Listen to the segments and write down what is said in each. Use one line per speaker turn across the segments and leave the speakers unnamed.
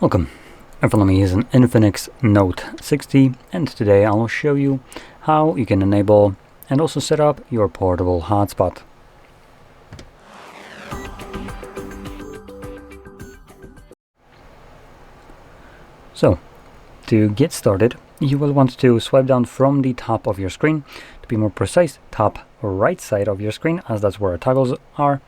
Welcome. In front of me is an INFINIX Note 60, and today I'll show you how you can enable and also set up your portable hotspot. So, to get started, you will want to swipe down from the top of your screen, to be more precise, top right side of your screen, as that's where our toggles are,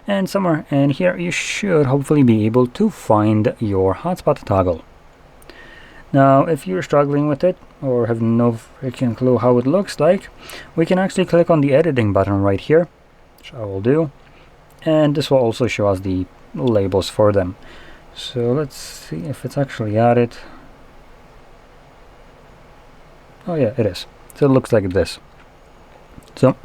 and somewhere in here you should hopefully be able to find your hotspot toggle. Now, if you're struggling with it or have no freaking clue how it looks like, we can actually click on the editing button right here, which I will do, and this will also show us the labels for them. So let's see if it's actually added. Oh yeah, it is. So it looks like this. So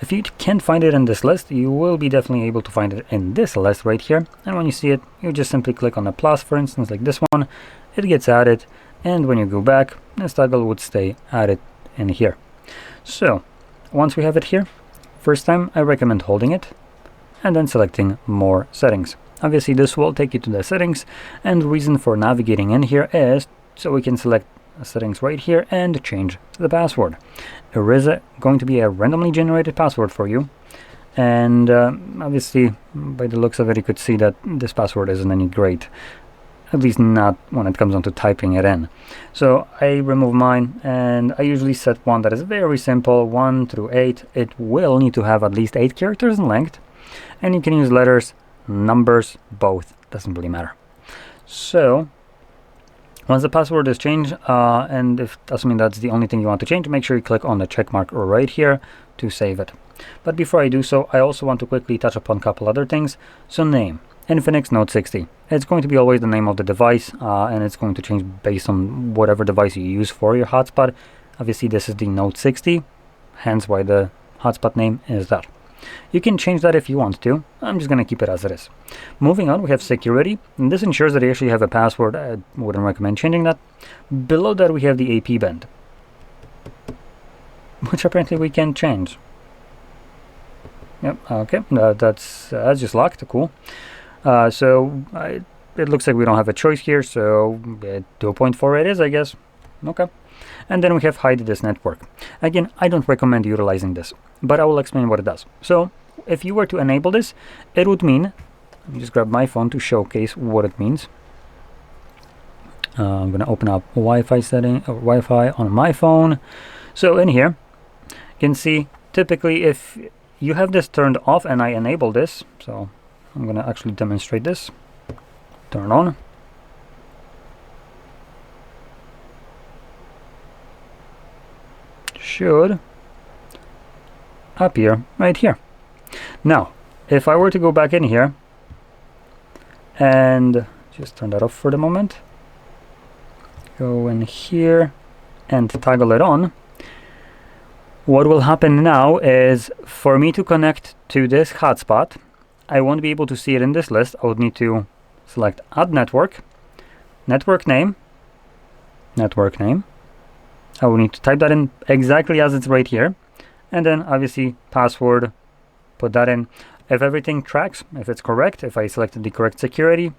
if you can't find it in this list, you will be definitely able to find it in this list right here. And when you see it, you just simply click on the plus, for instance, like this one. It gets added, and when you go back, this toggle would stay added in here. So once we have it here, first time I recommend holding it and then selecting more settings. Obviously this will take you to the settings, and the reason for navigating in here is so we can select settings right here and change the password. There is going to be a randomly generated password for you, and obviously by the looks of it you could see that this password isn't any great, at least not when it comes on to typing it in. So I remove mine, and I usually set one that is very simple, 1 through 8. It will need to have at least 8 characters in length, and you can use letters, numbers, both, doesn't really matter. So once the password is changed, and if assuming that's the only thing you want to change, make sure you click on the check mark right here to save it. But before I do so, I also want to quickly touch upon a couple other things. So name, INFINIX Note 60. It's going to be always the name of the device, and it's going to change based on whatever device you use for your hotspot. Obviously this is the Note 60, hence why the hotspot name is that. You can change that if you want to. I'm just going to keep it as it is. Moving on, we have security, and this ensures that you actually have a password. I wouldn't recommend changing that. Below that we have the AP band, which apparently we can change. Yep, okay, that's just locked, cool. It looks like we don't have a choice here, so 2.4 it is, I guess. Okay. And then we have hide this network. Again, I don't recommend utilizing this, but I will explain what it does. So if you were to enable this, it would mean, let me just grab my phone to showcase what it means. I'm going to open up Wi-Fi setting, Wi-Fi on my phone. So in here, you can see typically if you have this turned off and I enable this, so I'm going to actually demonstrate this. Turn on. Should appear right here. Now, if I were to go back in here and just turn that off for the moment, go in here and toggle it on, what will happen now is for me to connect to this hotspot, I won't be able to see it in this list. I would need to select add network, network name. I will need to type that in exactly as it's right here, and then obviously password, put that in. If everything tracks, if it's correct, if I selected the correct security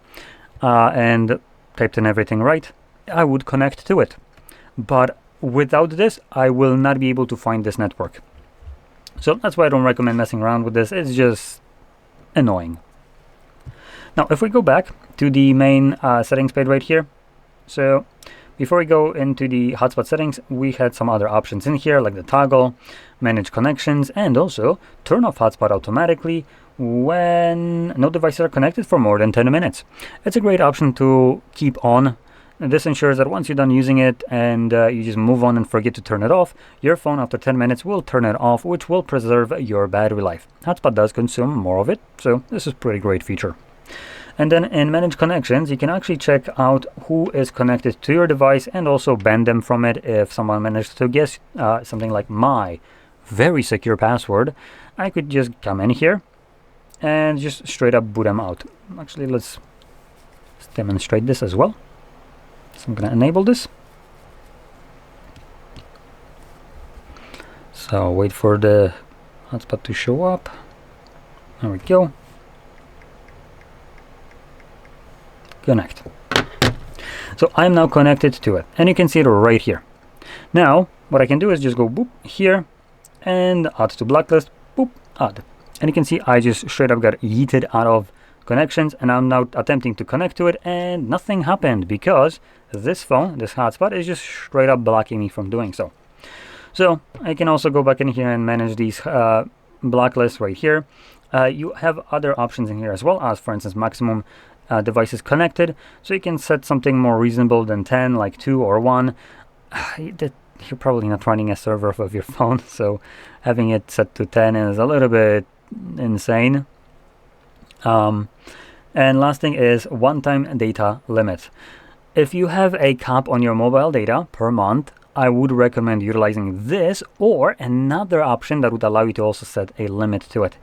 and typed in everything right, I would connect to it. But without this, I will not be able to find this network. So that's why I don't recommend messing around with this. It's just annoying. Now, if we go back to the main settings page right here, so before we go into the hotspot settings, we had some other options in here, like the toggle, manage connections, and also turn off hotspot automatically when no devices are connected for more than 10 minutes. It's a great option to keep on. This ensures that once you're done using it and you just move on and forget to turn it off, your phone after 10 minutes will turn it off, which will preserve your battery life. Hotspot does consume more of it, so this is a pretty great feature. And then in manage connections, you can actually check out who is connected to your device and also ban them from it. If someone managed to guess something like my very secure password, I could just come in here and just straight up boot them out. Actually, let's demonstrate this as well. So I'm going to enable this. So wait for the hotspot to show up. There we go. Connect. So I'm now connected to it, and you can see it right here. Now what I can do is just go boop here and add to blacklist, boop, add. And you can see I just straight up got yeeted out of connections, and I'm now attempting to connect to it, and nothing happened because this phone, this hotspot, is just straight up blocking me from doing so. So I can also go back in here and manage these blacklists right here. You have other options in here as well, as for instance maximum devices connected. So you can set something more reasonable than 10, like 2 or 1. You're probably not running a server of your phone, so having it set to 10 is a little bit insane. And last thing is one-time data limit. If you have a cap on your mobile data per month, I would recommend utilizing this or another option that would allow you to also set a limit to it.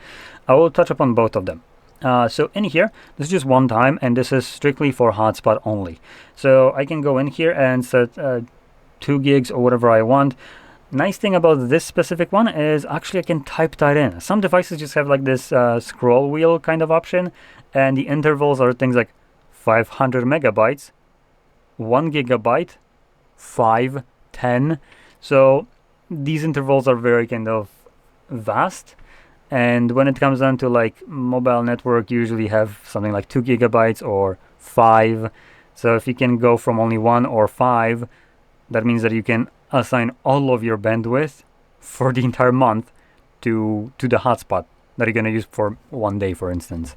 I will touch upon both of them. So in here, this is just one time, and this is strictly for hotspot only. So I can go in here and set 2 gigs or whatever I want. Nice thing about this specific one is actually I can type that in. Some devices just have like this scroll wheel kind of option, and the intervals are things like 500 megabytes, 1 gigabyte, 5, 10. So these intervals are very kind of vast, and when it comes down to like mobile network, you usually have something like 2 gigabytes or 5. So if you can go from only 1 or 5, that means that you can assign all of your bandwidth for the entire month to the hotspot that you're going to use for 1 day, for instance.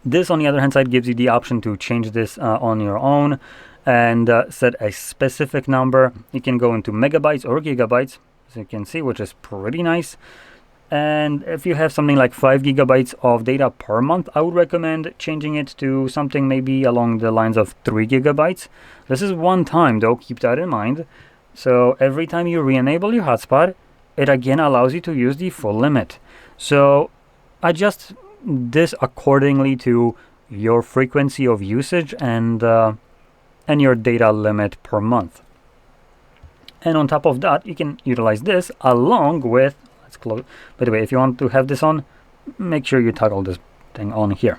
This, on the other hand side, gives you the option to change this on your own and set a specific number. You can go into megabytes or gigabytes, as you can see, which is pretty nice. And if you have something like 5 gigabytes of data per month, I would recommend changing it to something maybe along the lines of 3 gigabytes. This is one time though, keep that in mind. So every time you re-enable your hotspot, it again allows you to use the full limit. So adjust this accordingly to your frequency of usage and your data limit per month. And on top of that, you can utilize this along with, let's close. By the way, if you want to have this on, make sure you toggle this thing on here.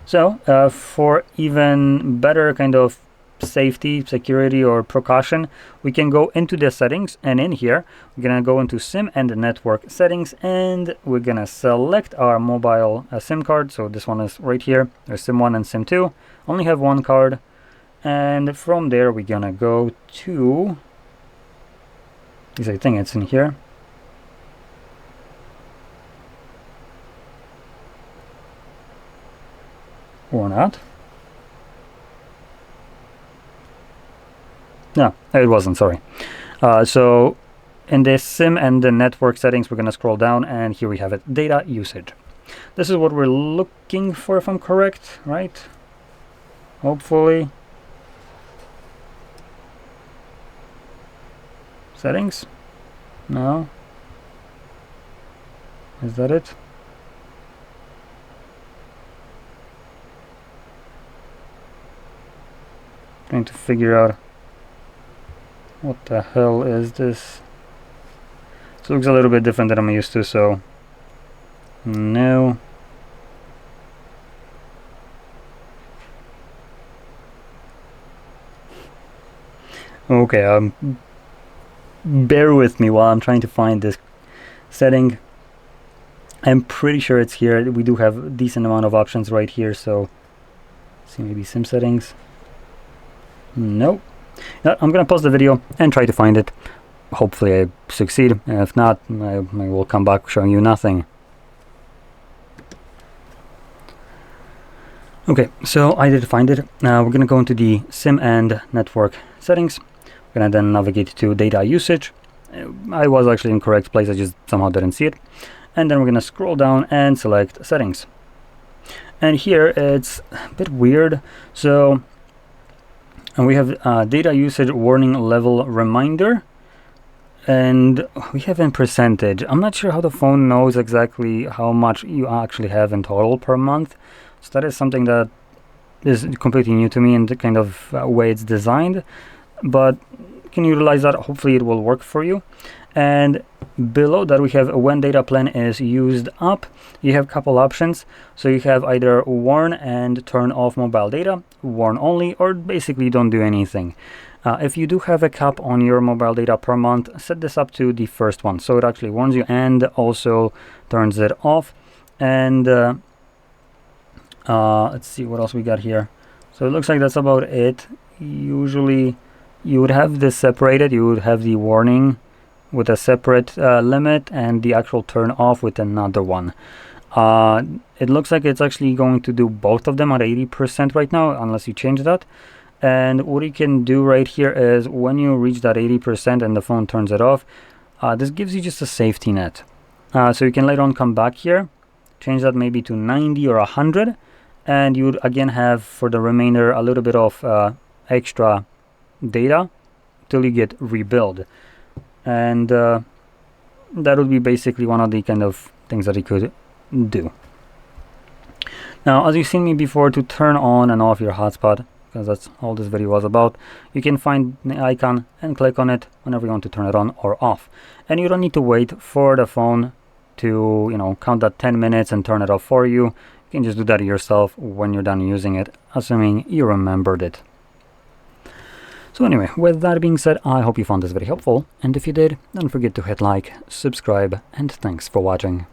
So for even better kind of safety, security, or precaution, we can go into the settings, and in here we're gonna go into SIM and network settings, and we're gonna select our mobile SIM card. So this one is right here. There's SIM 1 and SIM 2. Only have one card, and from there we're gonna go to, because I think it's in here. Or not. No, it wasn't, sorry. So in this SIM and the network settings, we're going to scroll down, and here we have it, data usage. This is what we're looking for, if I'm correct, right? Hopefully. Settings? No. Is that it? Trying to figure out what the hell is this. It looks a little bit different than I'm used to, so no. Okay, bear with me while I'm trying to find this setting. I'm pretty sure it's here. We do have a decent amount of options right here, so see, maybe SIM settings. Nope. I'm gonna pause the video and try to find it. Hopefully I succeed, and if not, I will come back showing you nothing. Okay, so I did find it. Now we're gonna go into the SIM and network settings. We're gonna then navigate to data usage. I was actually in the correct place, I just somehow didn't see it. And then we're gonna scroll down and select settings. And here it's a bit weird. So and we have data usage warning level reminder, and we have in percentage. I'm not sure how the phone knows exactly how much you actually have in total per month, so that is something that is completely new to me in the kind of way it's designed, but you can utilize that. Hopefully it will work for you. And below that we have when data plan is used up. You have a couple options. So you have either warn and turn off mobile data, warn only, or basically don't do anything. If you do have a cap on your mobile data per month, set this up to the first one, so it actually warns you and also turns it off. And let's see what else we got here. So it looks like that's about it. Usually you would have this separated. You would have the warning with a separate limit and the actual turn off with another one. It looks like it's actually going to do both of them at 80% right now, unless you change that. And what you can do right here is when you reach that 80% and the phone turns it off, this gives you just a safety net. So you can later on come back here, change that maybe to 90 or 100, and you would again have for the remainder a little bit of extra data till you get rebuild. And that would be basically one of the kind of things that you could do. Now, as you've seen me before, to turn on and off your hotspot, because that's all this video was about, you can find the icon and click on it whenever you want to turn it on or off. And you don't need to wait for the phone to, you know, count that 10 minutes and turn it off for you. You can just do that yourself when you're done using it, assuming you remembered it. So anyway, with that being said, I hope you found this very helpful, and if you did, don't forget to hit like, subscribe, and thanks for watching.